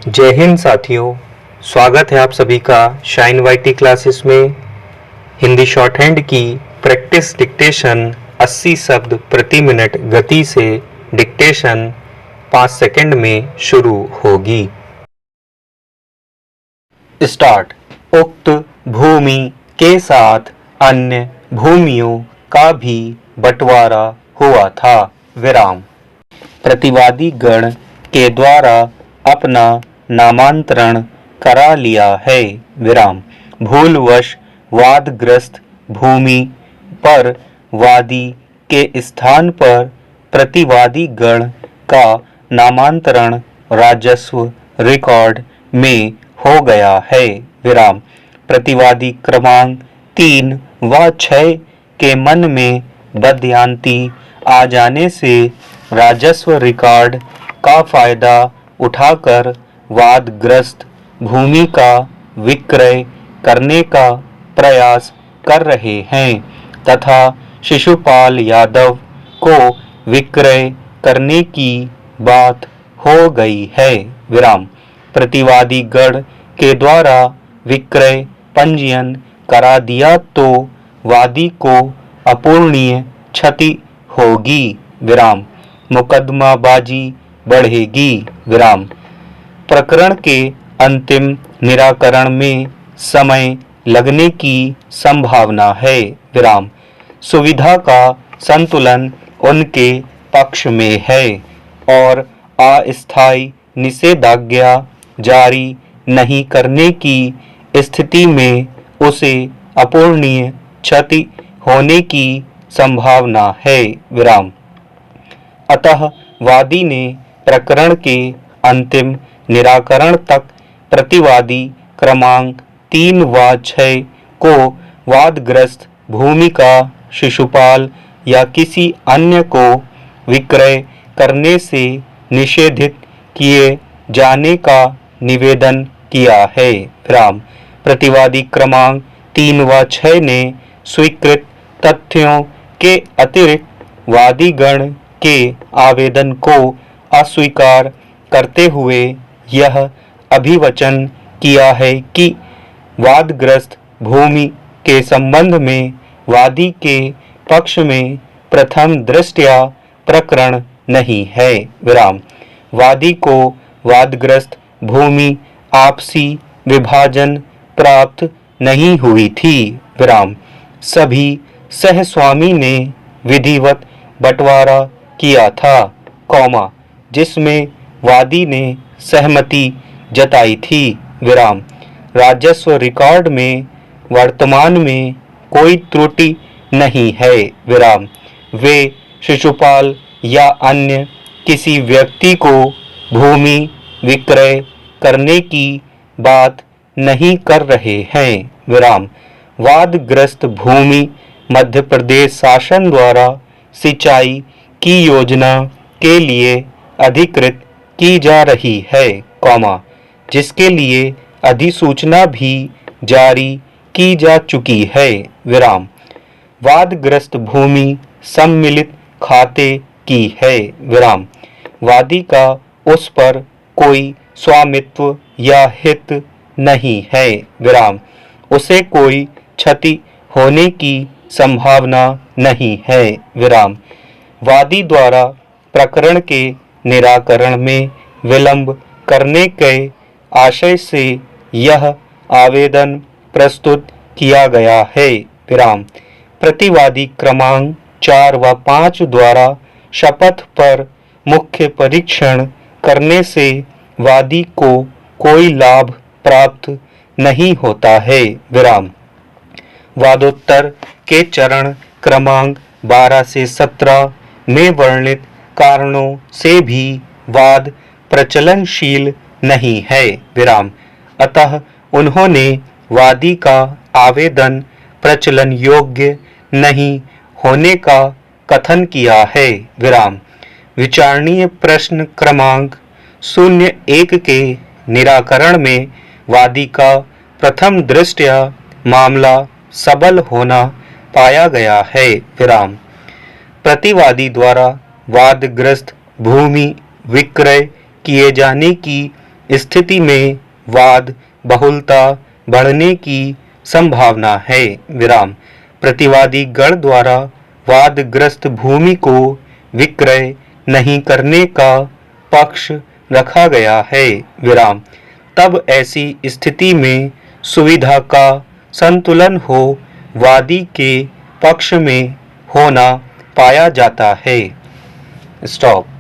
जय हिंद साथियों, स्वागत है आप सभी का शाइन वाईटी क्लासेस में। हिंदी शॉर्ट हैंड की प्रैक्टिस डिक्टेशन 80 शब्द प्रति मिनट गति से डिक्टेशन 5 सेकंड में शुरू होगी। स्टार्ट। उक्त भूमि के साथ अन्य भूमियों का भी बंटवारा हुआ था। विराम। प्रतिवादी गण के द्वारा अपना नामांतरण करा लिया है। विराम। भूलवश वादग्रस्त भूमि पर वादी के स्थान पर प्रतिवादी गण का नामांतरण राजस्व रिकॉर्ड में हो गया है। विराम। प्रतिवादी क्रमांक 3 व 6 के मन में बदयांती आ जाने से राजस्व रिकॉर्ड का फायदा उठाकर वादग्रस्त भूमि का विक्रय करने का प्रयास कर रहे हैं तथा शिशुपाल यादव को विक्रय करने की बात हो गई है। विराम। प्रतिवादी गण के द्वारा विक्रय पंजीयन करा दिया तो वादी को अपूरणीय क्षति होगी। विराम। मुकदमाबाजी बढ़ेगी। विराम। प्रकरण के अंतिम निराकरण में समय लगने की संभावना है। विराम। सुविधा का संतुलन उनके पक्ष में है और अस्थायी निषेधाज्ञा जारी नहीं करने की स्थिति में उसे अपूरणीय क्षति होने की संभावना है। विराम। अतः वादी ने प्रकरण के अंतिम निराकरण तक प्रतिवादी क्रमांक 3 व 6 को वादग्रस्त भूमि का शिशुपाल या किसी अन्य को विक्रय करने से निषेधित किए जाने का निवेदन किया है। विराम। प्रतिवादी क्रमांक 3 व 6 ने स्वीकृत तथ्यों के अतिरिक्त वादीगण के आवेदन को अस्वीकार करते हुए यह अभिवचन किया है कि वादग्रस्त भूमि के संबंध में वादी के पक्ष में प्रथम दृष्टया प्रकरण नहीं है। विराम। वादी को वादग्रस्त भूमि आपसी विभाजन प्राप्त नहीं हुई थी। विराम। सभी सहस्वामी ने विधिवत बंटवारा किया था, जिसमें वादी ने सहमति जताई थी। विराम। राजस्व रिकॉर्ड में वर्तमान में कोई त्रुटि नहीं है। विराम। वे शिशुपाल या अन्य किसी व्यक्ति को भूमि विक्रय करने की बात नहीं कर रहे हैं। विराम। वादग्रस्त भूमि मध्य प्रदेश शासन द्वारा सिंचाई की योजना के लिए अधिकृत की जा रही है, जिसके लिए अधिसूचना भी जारी की जा चुकी है। विराम। वादग्रस्त भूमि सम्मिलित खाते की है। विराम। वादी का उस पर कोई स्वामित्व या हित नहीं है। विराम। उसे कोई क्षति होने की संभावना नहीं है। विराम। वादी द्वारा प्रकरण के निराकरण में विलंब करने के आशय से यह आवेदन प्रस्तुत किया गया है। विराम। प्रतिवादी क्रमांक 4 व 5 द्वारा शपथ पर मुख्य परीक्षण करने से वादी को कोई लाभ प्राप्त नहीं होता है। विराम। वादोत्तर के चरण क्रमांक 12 से 17 में वर्णित कारणों से भी वाद प्रचलनशील नहीं है। विराम। अतः उन्होंने वादी का आवेदन प्रचलन योग्य नहीं होने का कथन किया है। विराम। विचारणीय प्रश्न क्रमांक 01 के निराकरण में वादी का प्रथम दृष्टया मामला सबल होना पाया गया है। विराम। प्रतिवादी द्वारा वादग्रस्त भूमि विक्रय किए जाने की स्थिति में वाद बहुलता बढ़ने की संभावना है विराम। प्रतिवादी गण द्वारा वादग्रस्त भूमि को विक्रय नहीं करने का पक्ष रखा गया है विराम। तब ऐसी स्थिति में सुविधा का संतुलन हो वादी के पक्ष में होना पाया जाता है। स्टॉप।